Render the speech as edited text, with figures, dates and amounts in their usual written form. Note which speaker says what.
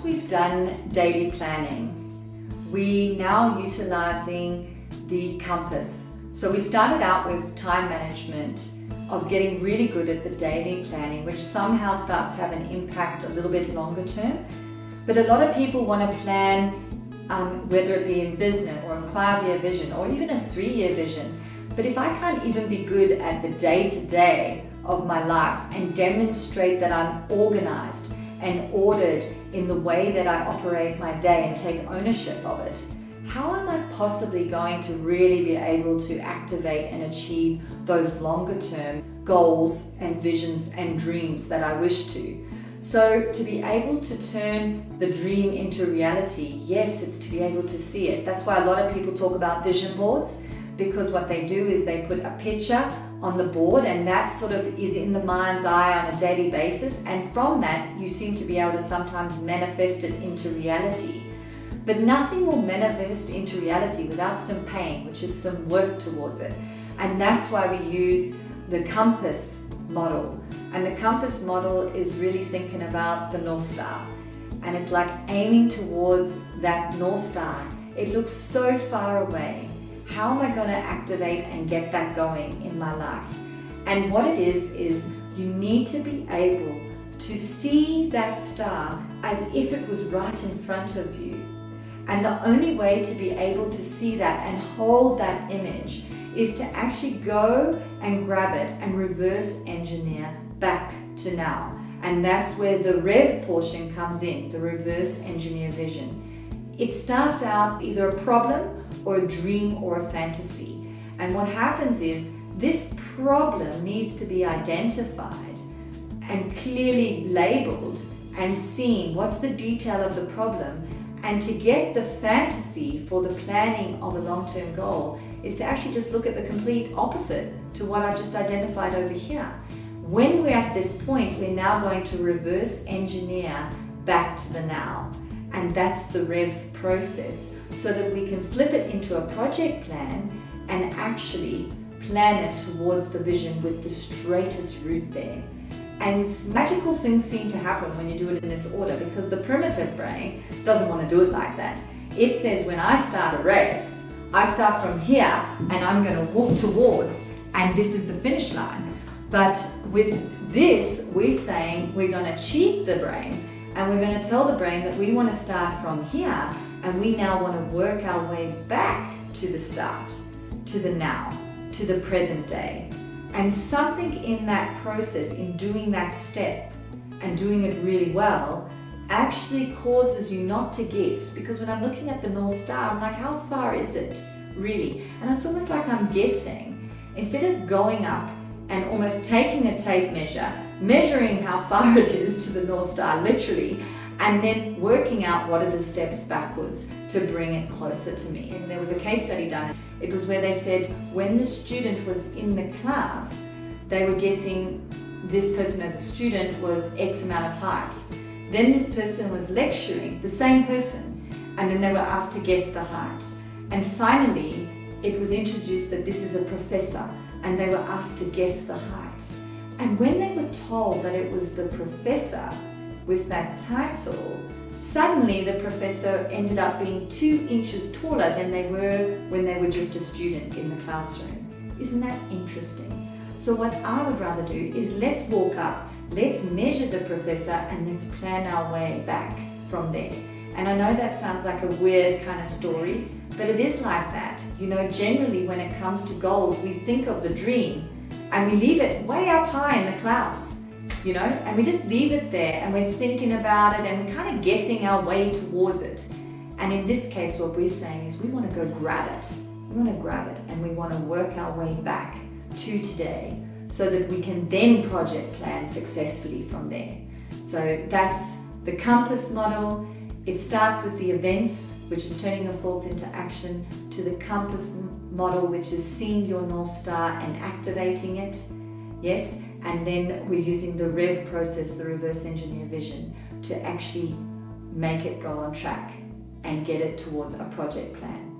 Speaker 1: we've done daily planning, we now utilizing the compass. So we started out with time management, of getting really good at the daily planning, which somehow starts to have an impact a little bit longer term. But a lot of people want to plan, whether it be in business or a 5-year vision or even a 3-year vision. But if I can't even be good at the day-to-day of my life and demonstrate that I'm organized and ordered in the way that I operate my day and take ownership of it, how am I possibly going to really be able to activate and achieve those longer term goals and visions and dreams that I wish to? So to be able to turn the dream into reality, yes, it's to be able to see it. That's why a lot of people talk about vision boards, because what they do is they put a picture on the board and that sort of is in the mind's eye on a daily basis, and from that you seem to be able to sometimes manifest it into reality. But nothing will manifest into reality without some pain, which is some work towards it. And that's why we use the compass model. And the compass model is really thinking about the North Star. And it's like aiming towards that North Star. It looks so far away. How am I going to activate and get that going in my life? And what it is you need to be able to see that star as if it was right in front of you. And the only way to be able to see that and hold that image is to actually go and grab it and reverse engineer back to now. And that's where the REV portion comes in, the reverse engineer vision. It starts out either a problem or a dream or a fantasy. And what happens is this problem needs to be identified and clearly labeled and seen. What's the detail of the problem? And to get the fantasy for the planning of a long-term goal is to actually just look at the complete opposite to what I've just identified over here. When we're at this point, we're now going to reverse engineer back to the now. And that's the REV process, so that we can flip it into a project plan and actually plan it towards the vision with the straightest route there. And magical things seem to happen when you do it in this order, because the primitive brain doesn't want to do it like that. It says when I start a race, I start from here and I'm going to walk towards, and this is the finish line. But with this, we're saying we're going to cheat the brain, and we're going to tell the brain that we want to start from here, and we now want to work our way back to the start, to the now, to the present day. And something in that process, in doing that step and doing it really well, actually causes you not to guess. Because when I'm looking at the North Star, I'm like, how far is it really? And it's almost like I'm guessing. Instead of going up and almost taking a tape measure, measuring how far it is to the North Star, literally, and then working out what are the steps backwards to bring it closer to me. And there was a case study done. It was where they said when the student was in the class, they were guessing this person as a student was X amount of height. Then this person was lecturing, the same person, and then they were asked to guess the height. And finally, it was introduced that this is a professor, and they were asked to guess the height. And when they were told that it was the professor with that title, suddenly the professor ended up being 2 inches taller than they were when they were just a student in the classroom. Isn't that interesting? So what I would rather do is let's walk up, let's measure the professor, and let's plan our way back from there. And I know that sounds like a weird kind of story, but it is like that. You know, generally when it comes to goals, we think of the dream and we leave it way up high in the clouds, you know, and we just leave it there and we're thinking about it and we're kind of guessing our way towards it. And in this case, what we're saying is we want to go grab it. We want to grab it and we want to work our way back to today so that we can then project plan successfully from there. So that's the compass model. It starts with the events, which is turning your thoughts into action, to the compass model, which is seeing your North Star and activating it. Yes, and then we're using the REV process, the reverse engineer vision, to actually make it go on track and get it towards a project plan.